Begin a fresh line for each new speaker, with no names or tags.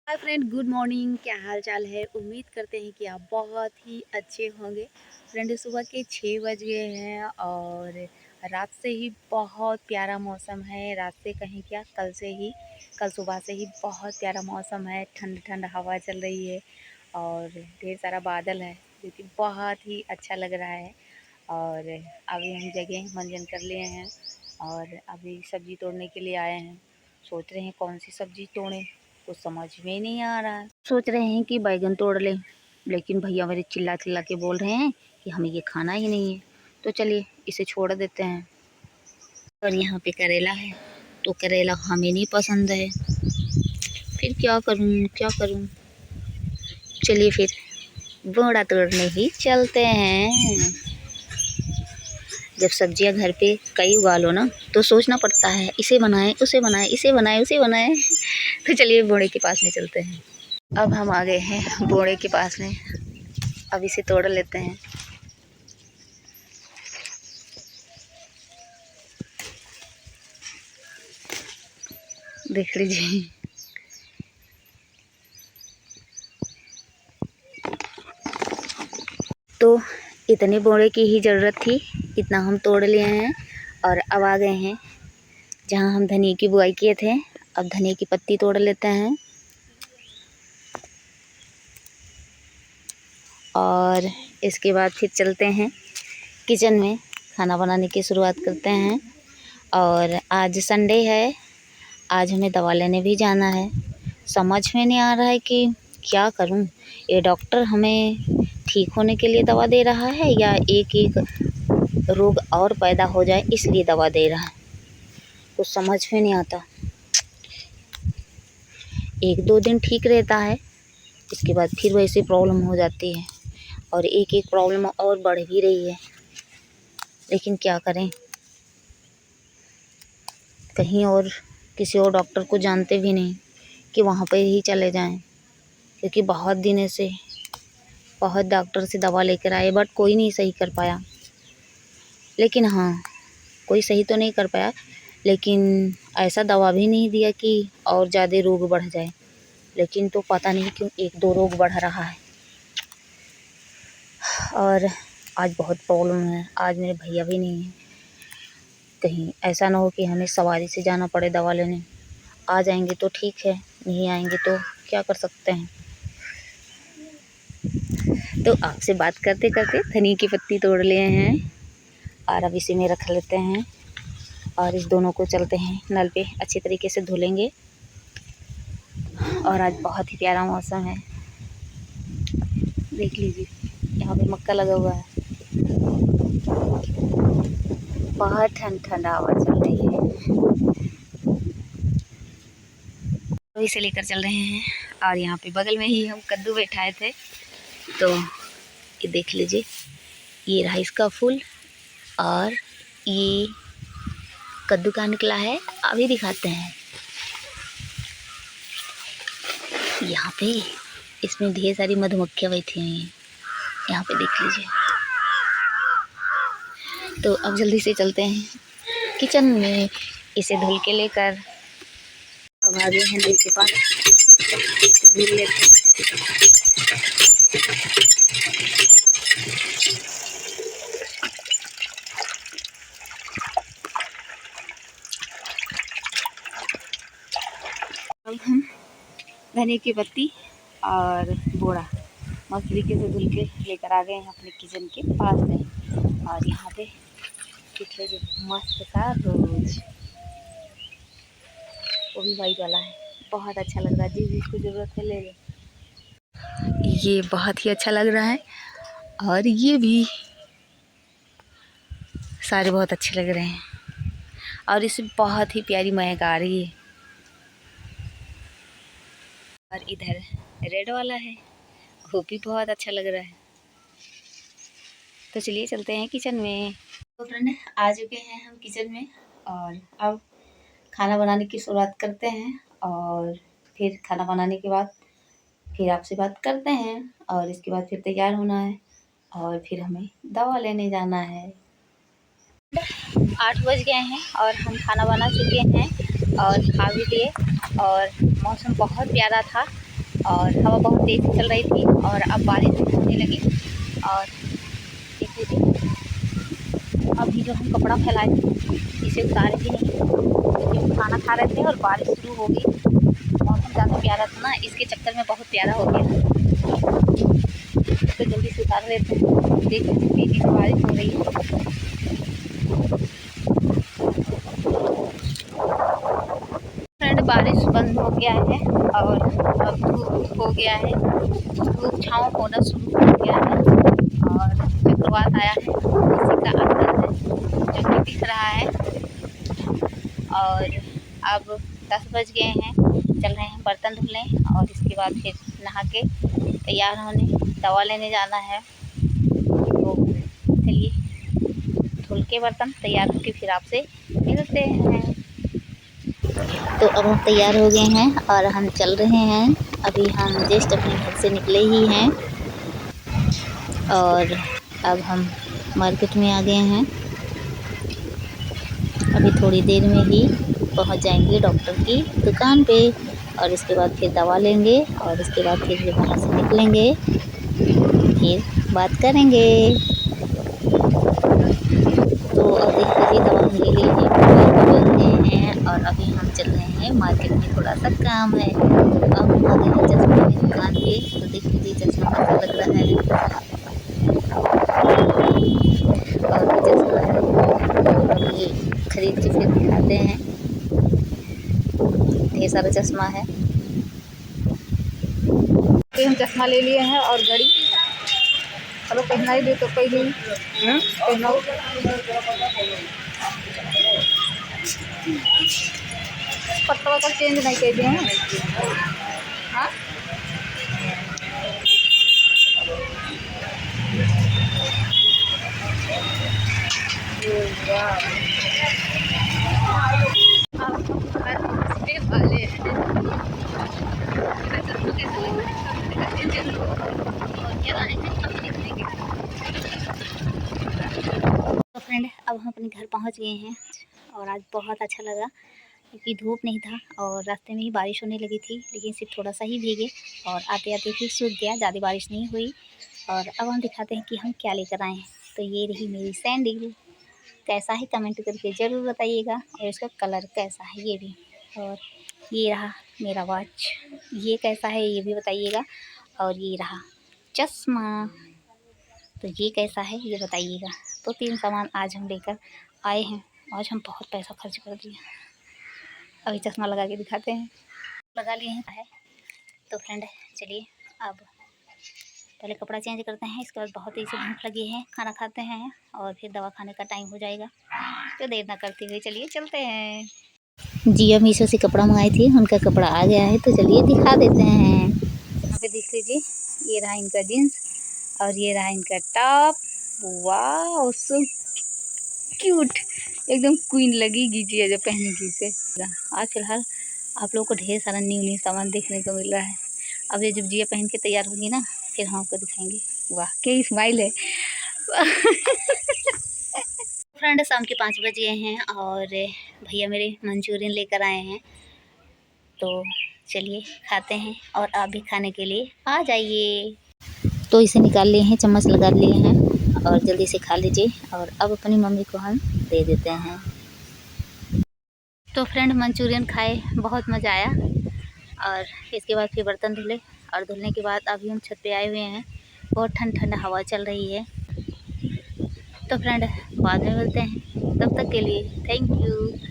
Hi friend, good morning. क्या हाल चाल है? उम्मीद करते हैं कि आप बहुत ही अच्छे होंगे। फ्रेंड, सुबह के 6 बज गए हैं और रात से ही बहुत प्यारा मौसम है। रात से कहीं क्या, कल सुबह से ही बहुत प्यारा मौसम है। ठंड ठंड हवा चल रही है और ढेर सारा बादल है जो कि बहुत ही अच्छा लग रहा है। और अभी हम जगह मंजन कर लिए हैं और अभी सब्ज़ी तोड़ने के लिए आए हैं। सोच रहे हैं कौन सी सब्ज़ी तोड़ें, कुछ समझ में नहीं आ रहा है। सोच रहे हैं कि बैगन तोड़ लें, लेकिन भैया मेरे चिल्ला चिल्ला के बोल रहे हैं कि हमें ये खाना ही नहीं है। तो चलिए इसे छोड़ देते हैं। और यहाँ पे करेला है, तो करेला हमें नहीं पसंद है। फिर क्या करूँ क्या करूँ? चलिए फिर बोड़ा तोड़ने ही चलते हैं। जब सब्जियां घर पे कई उगा लो ना, तो सोचना पड़ता है इसे बनाएं उसे बनाएं, इसे बनाएं उसे बनाएं। तो चलिए बोड़े के पास में चलते हैं। अब हम आ गए हैं बोड़े के पास में। अब इसे तोड़ लेते हैं। देख लीजिए, तो इतने बोड़े की ही ज़रूरत थी, इतना हम तोड़ लिए हैं। और अब आ गए हैं जहाँ हम धनिया की बुआई किए थे। अब धनिया की पत्ती तोड़ लेते हैं और इसके बाद फिर चलते हैं किचन में, खाना बनाने की शुरुआत करते हैं। और आज संडे है, आज हमें दवा लेने भी जाना है। समझ में नहीं आ रहा है कि क्या करूं। ये डॉक्टर हमें ठीक होने के लिए दवा दे रहा है या एक एक रोग और पैदा हो जाए इसलिए दवा दे रहा है, कुछ समझ में नहीं आता। एक दो दिन ठीक रहता है, इसके बाद फिर वैसे प्रॉब्लम हो जाती है और एक एक प्रॉब्लम और बढ़ भी रही है। लेकिन क्या करें, कहीं और किसी और डॉक्टर को जानते भी नहीं कि वहाँ पर ही चले जाएं, क्योंकि बहुत दिनों से बहुत डॉक्टर से दवा लेकर आए बट कोई नहीं सही कर पाया। लेकिन हाँ, कोई सही तो नहीं कर पाया, लेकिन ऐसा दवा भी नहीं दिया कि और ज़्यादा रोग बढ़ जाए। लेकिन तो पता नहीं क्यों एक दो रोग बढ़ रहा है। और आज बहुत प्रॉब्लम है, आज मेरे भैया भी नहीं है। कहीं ऐसा ना हो कि हमें सवारी से जाना पड़े दवा लेने। आ जाएंगे तो ठीक है, नहीं आएंगे तो क्या कर सकते हैं। तो आपसे बात करते करते धनिया की पत्ती तोड़ लिए हैं और अब इसी में रख लेते हैं और इस दोनों को चलते हैं नल पे अच्छी तरीके से धुलेंगे। और आज बहुत ही प्यारा मौसम है, देख लीजिए, यहाँ पे मक्का लगा हुआ है। बहुत ठंडा हवा चल रही है, तो इसे लेकर चल रहे हैं। और यहाँ पे बगल में ही हम कद्दू बैठाए थे, तो ये देख लीजिए, ये रहा इसका फूल और ये कद्दू का निकला है। अभी दिखाते हैं। यहाँ पे इसमें ढेर सारी मधुमक्खियाँ बैठी हुई हैं, यहाँ पे देख लीजिए। तो अब जल्दी से चलते हैं किचन में, इसे धुल के लेकर। अब आ गए हैं नल के पास, धुल लेते हैं। अब हम धनिया की पत्ती और बोड़ा मस्त तरीके से धुल के लेकर आ गए हैं अपने किचन के पास में। और यहाँ पे पिछले जो मस्त सा रोज, वो भी वाइट वाला है, बहुत अच्छा लग रहा है। जिसको ज़रूरत है ले ले। ये बहुत ही अच्छा लग रहा है और ये भी सारे बहुत अच्छे लग रहे हैं और इसमें बहुत ही प्यारी महक आ रही है। और इधर रेड वाला है, वो भी बहुत अच्छा लग रहा है। तो चलिए चलते हैं किचन में। तो फ्रेंड, आ चुके हैं हम किचन में और अब खाना बनाने की शुरुआत करते हैं। और फिर खाना बनाने के बाद फिर आपसे बात करते हैं और इसके बाद फिर तैयार होना है और फिर हमें दवा लेने जाना है। 8 बज गए हैं और हम खाना बना चुके हैं और खा भी लिए। और मौसम बहुत प्यारा था और हवा बहुत तेज़ चल रही थी और अब बारिश होने लगी। और देख लीजिए, अभी जो हम कपड़ा फैलाए थे इसे उतारे भी नहीं, क्योंकि हम खाना खा रहे थे और बारिश शुरू हो गई। मौसम ज़्यादा प्यारा था ना, इसके चक्कर में बहुत प्यारा हो गया, तो जल्दी से उतार लेते हैं। देख लीजिए तेज़ी से बारिश हो रही है। फ्रेंड, बारिश बंद हो गया है और अब धूप हो गया है, धूप छाँव होना शुरू हो गया है और चक्रवात आया है, इसी का असर है जो कि दिख रहा है। और अब 10 बज गए हैं, चल रहे हैं बर्तन धुलने और इसके बाद फिर नहा के तैयार होने दवा लेने जाना है। तो चलिए धुल के बर्तन तैयार होके फिर आपसे मिलते हैं। तो अब हम तैयार हो गए हैं और हम चल रहे हैं। अभी हम जस्ट अपने घर से निकले ही हैं और अब हम मार्केट में आ गए हैं। अभी थोड़ी देर में ही पहुंच जाएंगे डॉक्टर की दुकान पे और इसके बाद फिर दवा लेंगे और इसके बाद फिर वहाँ से निकलेंगे, फिर बात करेंगे। तो अब देख लीजिए दवा हम ले लिए हैं और अभी हम चल रहे हैं मार्केट में, थोड़ा सा काम है। अब हम आ गए हैं चश्मे की दुकान पे, तो देख लीजिए चश्मा कैसा लग रहा है और ये चश्मा है। अब ये खरीद के फिर दिखाते हैं, ढेर सारा चश्मा है। तो हम चश्मा ले लिए हैं और घड़ी, चलो पहना ही दे तो पहले पहनाओ। पत्ता वत्ता चेंज नहीं कर दिए हैं। हाँ वाले तो फ्रेंड, अब हम अपने घर पहुंच गए हैं और आज बहुत अच्छा लगा क्योंकि धूप नहीं था और रास्ते में ही बारिश होने लगी थी, लेकिन सिर्फ थोड़ा सा ही भीगे और आते आते फिर सूख गया, ज़्यादा बारिश नहीं हुई। और अब हम दिखाते हैं कि हम क्या लेकर आए हैं। तो ये रही मेरी सैंडल, कैसा है कमेंट करके ज़रूर बताइएगा और इसका कलर कैसा है ये भी। और ये रहा मेरा वॉच, ये कैसा है ये भी बताइएगा। और ये रहा चश्मा, तो ये कैसा है ये बताइएगा। तो 3 सामान आज हम लेकर आए हैं। आज हम बहुत पैसा खर्च कर दिए। अभी चश्मा लगा के दिखाते हैं, लगा लिए हैं। तो फ्रेंड चलिए अब पहले कपड़ा चेंज करते हैं, इसके बाद बहुत तेज़ से भूख लगी है, खाना खाते हैं और फिर दवा खाने का टाइम हो जाएगा। तो देर ना करते हुए चलिए चलते हैं। जिया मीशो से कपड़ा मंगाई थी, उनका कपड़ा आ गया है, तो चलिए दिखा देते हैं। यहाँ पे देख लीजिए, ये रहा इनका जीन्स और ये रहा इनका टॉप। वाह सो क्यूट, एकदम क्वीन लगेगी जिया जब पहनेगी इसे। आज फिलहाल आप लोगों को ढेर सारा न्यू सामान देखने को मिल रहा है। अब ये जब जिया पहन के तैयार होगी ना, फिर हम आपको दिखाएंगे। वाह क्या स्माइल है। फ्रेंड, शाम के 5 बज गए हैं और भैया मेरे मंचूरियन लेकर आए हैं, तो चलिए खाते हैं और आप भी खाने के लिए आ जाइए। तो इसे निकाल लिए हैं, चम्मच लगा लिए हैं और जल्दी से खा लीजिए और अब अपनी मम्मी को हम दे देते हैं। तो फ्रेंड मंचूरियन खाए, बहुत मज़ा आया और इसके बाद फिर बर्तन धुले और धुलने के बाद अभी हम छत पे आए हुए हैं। बहुत ठंडा हवा चल रही है। तो फ्रेंड बाद में मिलते हैं, तब तक के लिए थैंक यू।